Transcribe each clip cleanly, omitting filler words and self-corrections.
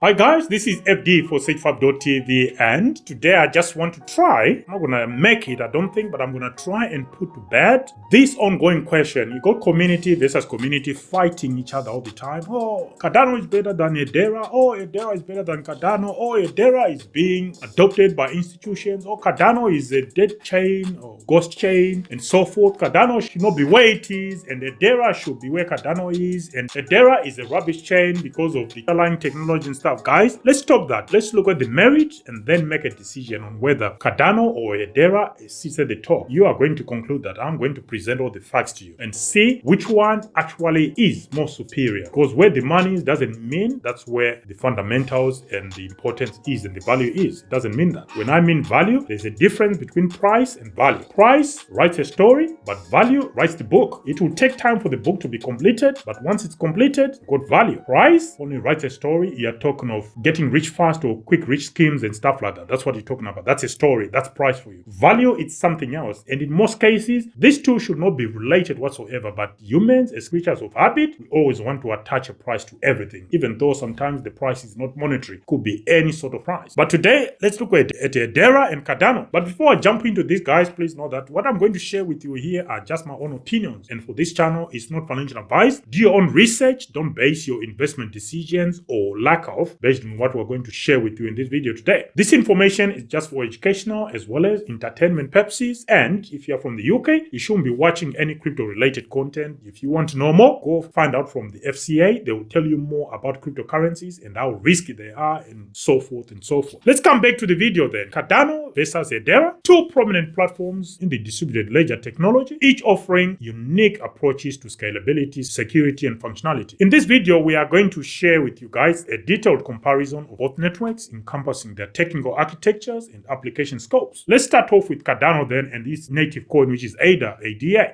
Hi guys, this is FD for SageFab.tv, and today I just want to try, I'm not gonna make it, I don't think, but I'm gonna try and put to bed this ongoing question. You got community versus community fighting each other all the time. Oh, Cardano is better than Hedera. Oh, Hedera is better than Cardano. Oh, Hedera is being adopted by institutions. Oh, Cardano is a dead chain or ghost chain and so forth. Cardano should not be where it is, and Hedera should be where Cardano is, and Hedera is a rubbish chain because of the underlying technology and stuff. Guys, let's stop that. Let's look at the merit and then make a decision on whether Cardano or Hedera sits at the top. You are going to conclude that. I'm going to present all the facts to you and see which one actually is more superior. Because where the money is doesn't mean that's where the fundamentals and the importance is and the value is. It doesn't mean that. When I mean value, there's a difference between price and value. Price writes a story, but value writes the book. It will take time for the book to be completed, but once it's completed, you've got value. Price only writes a story. You're talking of getting rich fast or quick rich schemes and stuff like that. That's what you're talking about. That's a story. That's price for you. Value is something else. And in most cases, these two should not be related whatsoever. But humans, as creatures of habit, we always want to attach a price to everything, even though sometimes the price is not monetary. Could be any sort of price. But today, let's look at Hedera and Cardano. But before I jump into this, guys, please know that what I'm going to share with you here are just my own opinions. And for this channel, it's not financial advice. Do your own research. Don't base your investment decisions or lack of based on what we're going to share with you in this video today. This information is just for educational as well as entertainment purposes, and if you're from the UK, you shouldn't be watching any crypto related content. If you want to know more, go find out from the FCA. They will tell you more about cryptocurrencies and how risky they are and so forth and so forth. Let's come back to the video then. Cardano versus Hedera, two prominent platforms in the distributed ledger technology, each offering unique approaches to scalability, security, and functionality. In this video, we are going to share with you guys a detailed comparison of both networks encompassing their technical architectures and application scopes. Let's start off with Cardano then and its native coin, which is ADA.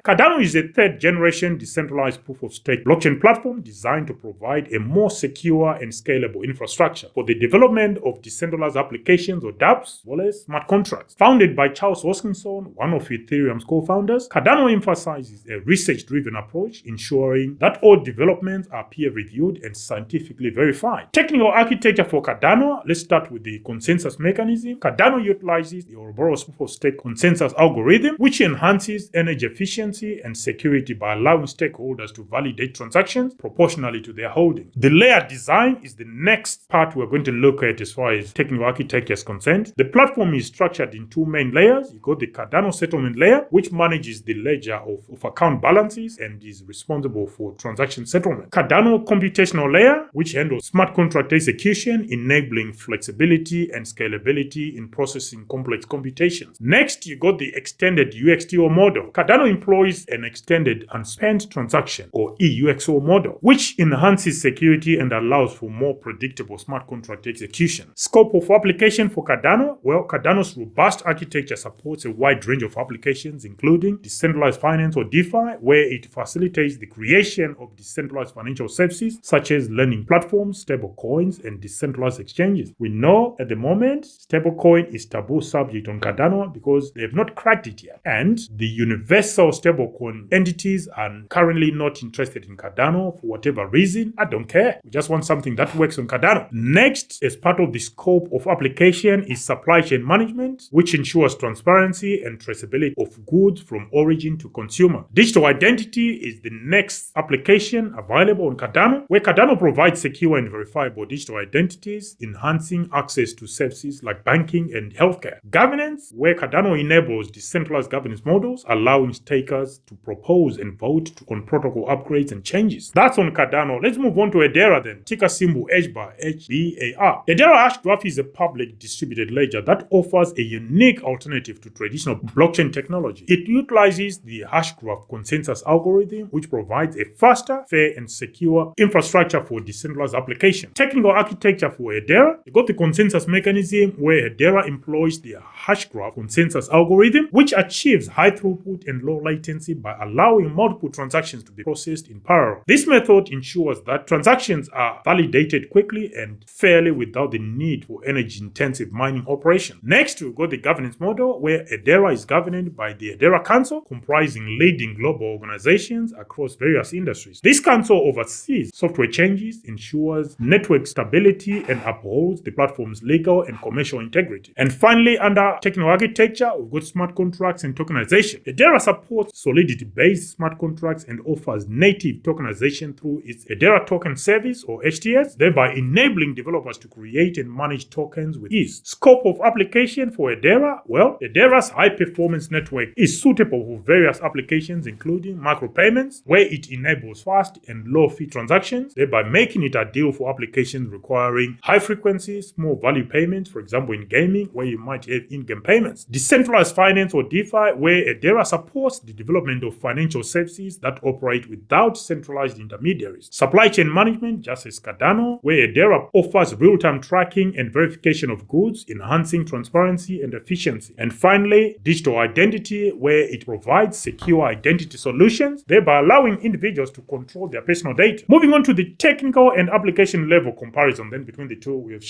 Cardano is a third generation decentralized proof of stake blockchain platform designed to provide a more secure and scalable infrastructure for the development of decentralized applications or dApps, as well as smart contracts. Founded by Charles Hoskinson, one of Ethereum's co-founders, Cardano emphasizes a research-driven approach, ensuring that all developments are peer-reviewed and scientifically verified. Technical architecture for Cardano, let's start with the consensus mechanism. Cardano utilizes the Ouroboros proof of stake consensus algorithm, which enhances energy efficiency and security by allowing stakeholders to validate transactions proportionally to their holdings. The layer design is the next part we're going to look at as far as technical architecture is concerned. The platform is structured in two main layers. You got the Cardano settlement layer, which manages the ledger of account balances and is responsible for transaction settlement. Cardano computational layer, which handles smart contract execution, enabling flexibility and scalability in processing complex computations. Next, you got the extended UXTO model. Cardano employs an extended unspent transaction or EUXO model, which enhances security and allows for more predictable smart contract execution. Scope of application for Cardano? Well, Cardano's robust architecture supports a wide range of applications, including decentralized finance or DeFi, where it facilitates the creation of decentralized financial services such as lending platforms, stable coins, and decentralized exchanges. We know at the moment stablecoin is taboo subject on Cardano because they have not cracked it yet, and the universal stablecoin entities are currently not interested in Cardano for whatever reason. I don't care. We just want something that works on Cardano. Next, as part of the scope of application is supply chain management, which ensures transparency and traceability of goods from origin to consumer. Digital identity is the next application available on Cardano, where Cardano provides secure and verifiable digital identities, enhancing access to services like banking and healthcare. Governance, where Cardano enables decentralized governance models, allowing stakers to propose and vote on protocol upgrades and changes. That's on Cardano. Let's move on to Hedera then. Ticker symbol HBAR, HBAR. Hedera Hash Graph is a public distributed ledger that offers a unique alternative to traditional blockchain technology. It utilizes the hash graph consensus algorithm, which provides a faster, fair, and secure infrastructure for decentralized applications. Technical architecture for Hedera, you got the consensus mechanism where Hedera employs the hash graph consensus algorithm, which achieves high throughput and low latency by allowing multiple transactions to be processed in parallel. This method ensures that transactions are validated quickly and fairly without the need for energy-intensive mining operations. Next, Next, we got the governance model, where Hedera is governed by the Hedera Council, comprising leading global organizations across various industries. This council oversees software changes, ensures network stability, and upholds the platform's legal and commercial integrity. And finally, under technical architecture, we've got smart contracts and tokenization. Hedera supports Solidity-based smart contracts and offers native tokenization through its Hedera Token Service, or HTS, thereby enabling developers to create and manage tokens with ease. Scope of application for Hedera? Well, Hedera's high-performance network is suitable for various applications, including micropayments, where it enables fast and low-fee transactions, thereby making it ideal for applications requiring high-frequency, small-value payments, for example, in gaming, where you might have in-game payments. Decentralized finance, or DeFi, where Hedera supports the development of financial services that operate without centralized intermediaries. Supply chain management, just as Cardano, where Hedera offers real-time tracking and verification of goods, enhancing transparency and efficiency. And finally, digital identity, where it provides secure identity solutions, thereby allowing individuals to control their personal data. Moving on to the technical and application level comparison then between the two, we have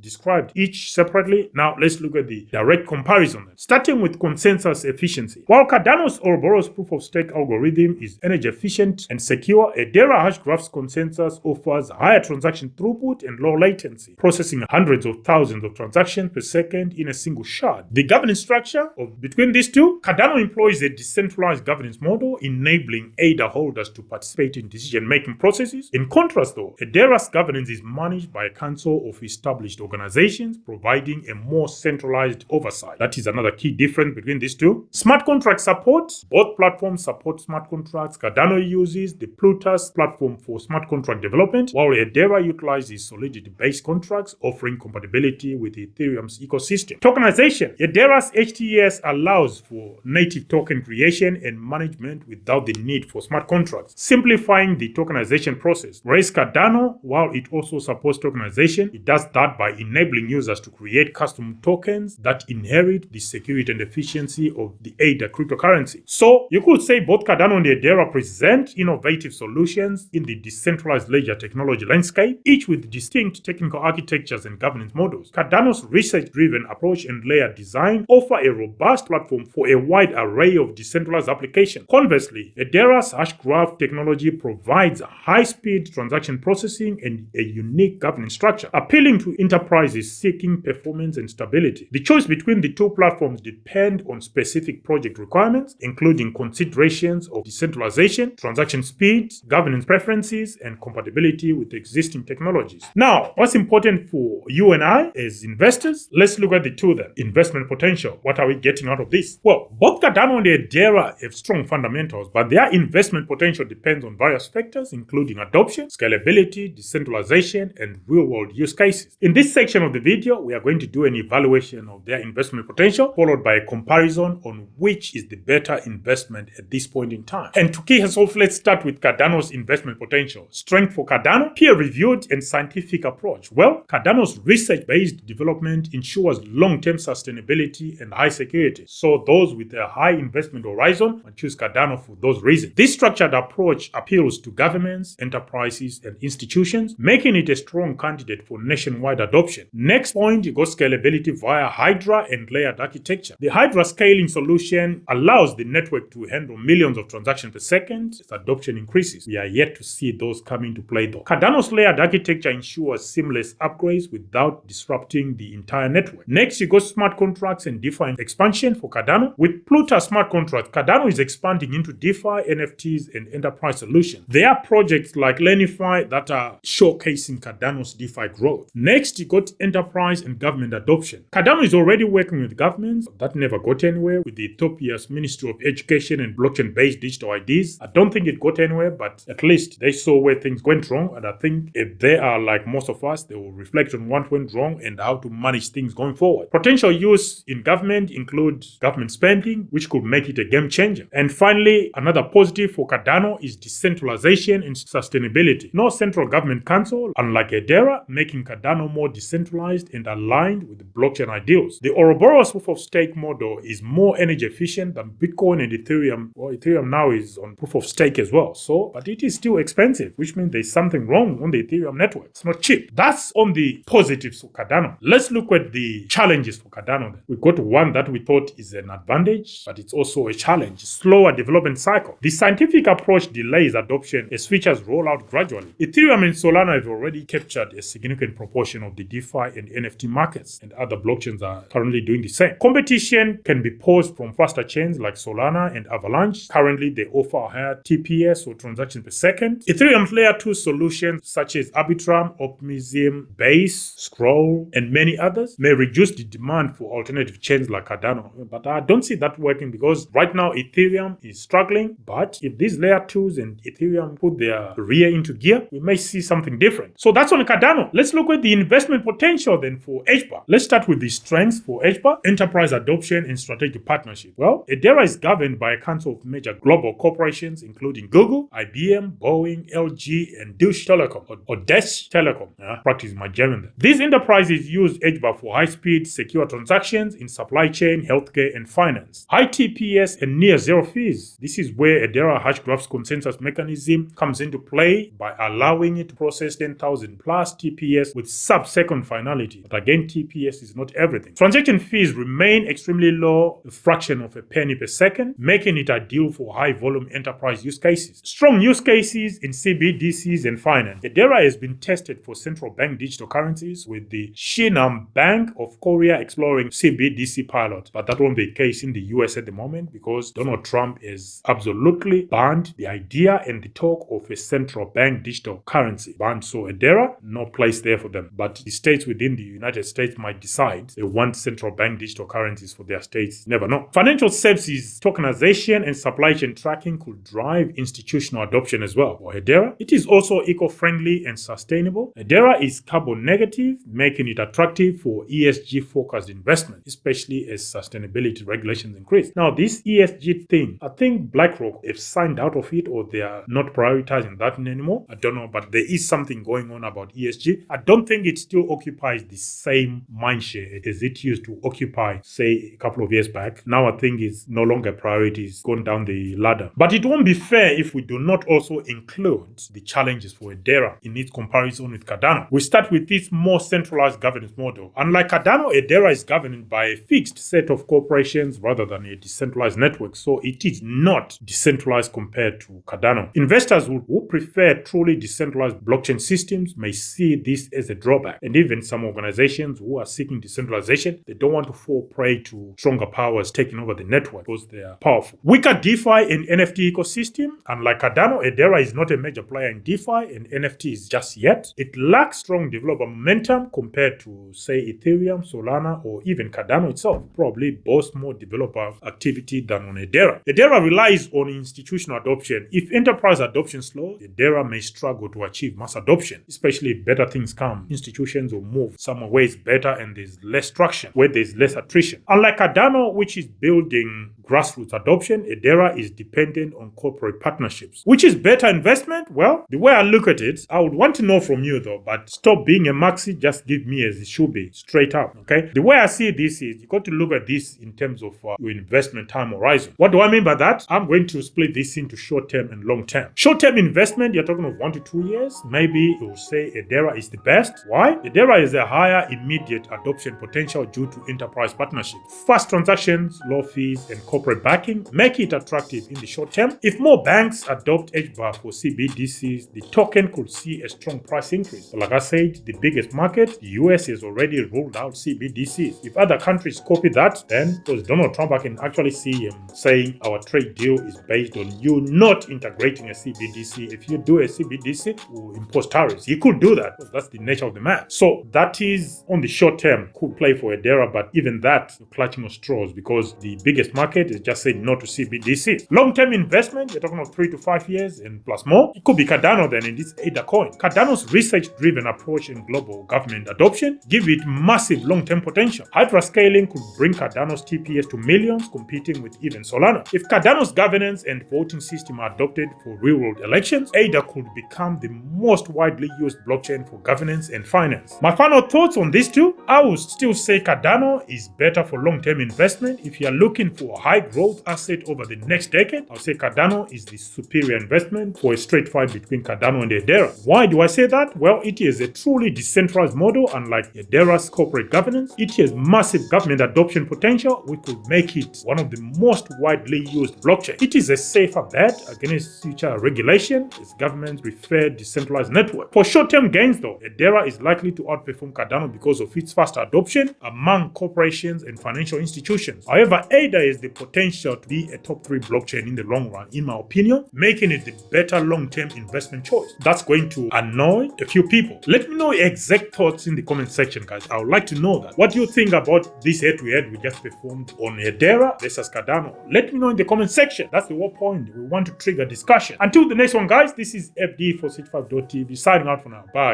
described each separately. Now let's look at the direct comparison then. Starting with consensus efficiency. While Cardano's Ouroboros proof-of-stake algorithm is energy efficient and secure, Hedera Hashgraph's consensus offers higher transaction throughput and low latency, processing hundreds of thousands of transactions per second in a single shard. The governance structure between these two, Cardano employs a decentralized governance model, enabling ADA holders to participate in decision-making processes. In contrast, though, Hedera's governance is managed by a council of established organizations, providing a more centralized oversight. That is another key difference between these two. Smart contract support. Both platforms support smart contracts. Cardano uses the Plutus platform for smart contract development, while Hedera utilizes Solidity-based contracts, offering compatibility with Ethereum's ecosystem. Tokenization. Hedera's HTS allows for native token creation and management without the need for smart contracts, simplifying the tokenization process. Whereas Cardano, while it also supports tokenization, it does that by enabling users to create custom tokens that inherit the security and efficiency of the ADA cryptocurrency. So you could say both Cardano and Hedera present innovative solutions in the decentralized ledger technology landscape, each with distinct technical architectures and governance models. Cardano's research-driven approach and layer design offer a robust platform for a wide array of decentralized applications. Conversely, Hedera's Hashgraph technology provides high-speed transaction processing and a unique governance structure, appealing to enterprises seeking performance and stability. The choice between the two platforms depends on specific project requirements, including considerations of decentralization, transaction speed, governance preferences, and compatibility with existing technologies. Now, what's important for you and I as investors? Let's look at the two then. Investment potential. What are we getting out of this? Well, both Cardano and Hedera have strong fundamentals, but their investment potential depends on various factors, including adoption, scalability, decentralization, and real-world use cases. In this section of the video, we are going to do an evaluation of their investment potential, followed by a comparison on which is the better investment at this point in time. And to kick us off, let's start with Cardano's investment potential. Strength for Cardano: peer-reviewed and scientific approach. Well, Cardano's research-based development ensures long-term sustainability and high security. So those with a high investment horizon will choose Cardano for those reasons. This structured approach appeals to governments, enterprises, and institutions, making it a strong candidate for nationwide adoption. Next point, you got scalability via Hydra and layered architecture. The Hydra scaling solution allows the network to handle millions of transactions per second as adoption increases. We are yet to see those come into play though. Cardano's layered architecture ensures seamless upgrades without disrupting the entire network. Next, you got smart contracts and DeFi expansion for Cardano. With Plutus smart contracts, Cardano is expanding into DeFi, NFTs, and enterprise solutions. There are projects like Lenify that are showcasing Cardano's DeFi growth. Next, you got enterprise and government adoption. Cardano is already working with governments. That never got anywhere with Ethiopia's Ministry of Education and blockchain-based digital IDs. I don't think it got anywhere, but at least they saw where things went wrong. And I think if they are like most of us, they will reflect on what went wrong and how to manage things going forward. Potential use in government includes government spending, which could make it a game changer. And finally, another positive for Cardano is decentralization and sustainability. No central government council, unlike Hedera, making Cardano more decentralized and aligned with the blockchain ideals. The Ouroboros proof-of-stake model is more energy efficient than Bitcoin and Ethereum. Well, Ethereum now is on proof-of-stake as well. But it is still expensive, which means there's something wrong on the Ethereum network. It's not cheap. That's on the positives for Cardano. Let's look at the challenges challenges for Cardano then. We got one that we thought is an advantage, but it's also a challenge. Slower development cycle. The scientific approach delays adoption as features roll out gradually. Ethereum and Solana have already captured a significant proportion of the DeFi and NFT markets, and other blockchains are currently doing the same. Competition can be posed from faster chains like Solana and Avalanche. Currently, they offer a higher TPS or transactions per second. Ethereum's layer 2 solutions such as Arbitrum, Optimism, Base, Scroll, and many others may reduce the demand for alternative chains like Cardano. But I don't see that working because right now Ethereum is struggling. But if these layer 2s and Ethereum put their rear into gear, we may see something different. So that's on Cardano. Let's look at the investment potential then for HBAR. Let's start with the strengths for HBAR: enterprise adoption and strategic partnership. Well, Hedera is governed by a council of major global corporations including Google, IBM, Boeing, LG, and Deutsche Telekom, or Deutsche Telekom. Practice my German there. These enterprises use HBAR for high-speed, secure transactions in supply chain, healthcare, and finance. High TPS and near zero fees. This is where Hedera Hashgraph's consensus mechanism comes into play by allowing it to process 10,000 plus TPS with sub-second finality. But again, TPS is not everything. Transaction fees remain extremely low, a fraction of a penny per second, making it ideal for high-volume enterprise use cases. Strong use cases in CBDCs and finance. Hedera has been tested for central bank digital currencies, with the Shinam Bank of Korea exploring CBDC pilot. But that won't be the case in the US at the moment because Donald Trump has absolutely banned the idea and the talk of a central bank digital currency. Banned. So Hedera, no place there for them. But the states within the United States might decide they want central bank digital currencies for their states. Never know. Financial services, tokenization, and supply chain tracking could drive institutional adoption as well. For Hedera, it is also eco-friendly and sustainable. Hedera is carbon negative, making it attractive for ESG-focused investment, especially as sustainability regulations increase. Now, this ESG thing, I think BlackRock have signed out of it, or they are not prioritizing that anymore. I don't know, but there is something going on about ESG. I don't think it still occupies the same mindshare as it used to occupy, say, a couple of years back. Now, I think it's no longer priority. It's gone down the ladder. But it won't be fair if we do not also include the challenges for Hedera in its comparison with Cardano. We start with this more centralized governance model. Unlike Cardano, Hedera is governed by a fixed set of corporations rather than a decentralized network, so it is not decentralized compared to Cardano. Investors who prefer truly decentralized blockchain systems may see this as a drawback, and even some organizations who are seeking decentralization, they don't want to fall prey to stronger powers taking over the network because they are powerful. Weaker DeFi and NFT ecosystem. Unlike Cardano, Hedera is not a major player in DeFi and NFTs just yet. It lacks strong developer momentum compared to, say, Ethereum, Solana, or even Cardano itself. Probably boasts more developer activity than on Hedera. Hedera relies on institutional adoption. If enterprise adoption slows, Hedera may struggle to achieve mass adoption, especially if better things come. Institutions will move somewhere where it's better and there's less traction, where there's less attrition. Unlike Cardano, which is building grassroots adoption, Hedera is dependent on corporate partnerships. Which is better investment? Well, the way I look at it, I would want to know from you though, but stop being a maxi, just give me as it should be, straight up, okay? The way I see this is, you got to look at this in terms of your investment time horizon. What do I mean by that? I'm going to split this into short-term and long-term. Short-term investment, you're talking of 1 to 2 years. Maybe you'll say Hedera is the best. Why? Hedera is a higher immediate adoption potential due to enterprise partnerships. Fast transactions, low fees, and corporate backing make it attractive in the short term. If more banks adopt HBAR for CBDCs, the token could see a strong price increase. But like I said, the biggest market, the US, has already rolled out CBDCs. If other countries copy that, then because Donald Trump, I can actually see him saying our trade deal is based on you not integrating a CBDC. If you do a CBDC, we'll impose tariffs. He could do that because that's the nature of the man. So that is on the short term, could play for Hedera, but even that, you're clutching on straws because the biggest market is just saying no to CBDC. Long-term investment, you're talking of 3 to 5 years and plus more. It could be Cardano then in this ADA coin. Cardano's research-driven approach in global government adoption give it massive long-term potential. Hydra scaling could bring Cardano's TPS to millions, competing with even Solana. If Cardano's governance and voting system are adopted for real-world elections, ADA could become the most widely used blockchain for governance and finance. My final thoughts on these two, I would still say Cardano is better for long-term investment if you are looking for high high growth asset over the next decade, I'll say Cardano is the superior investment for a straight fight between Cardano and Hedera. Why do I say that? Well, it is a truly decentralized model, unlike Hedera's corporate governance. It has massive government adoption potential, which could make it one of the most widely used blockchains. It is a safer bet against future regulation, its government-preferred decentralized network. For short-term gains though, Hedera is likely to outperform Cardano because of its fast adoption among corporations and financial institutions. However, Hedera has the potential to be a top 3 blockchain in the long run, in my opinion, making it the better long-term investment choice. That's going to annoy a few people. Let me know your exact thoughts in the comment section, guys. I would like to know that. What do you think about this head-to-head we just performed on Hedera versus Cardano? Let me know in the comment section. That's the whole point. We want to trigger discussion. Until the next one, guys, this is FD for 65.tv signing out for now. Bye.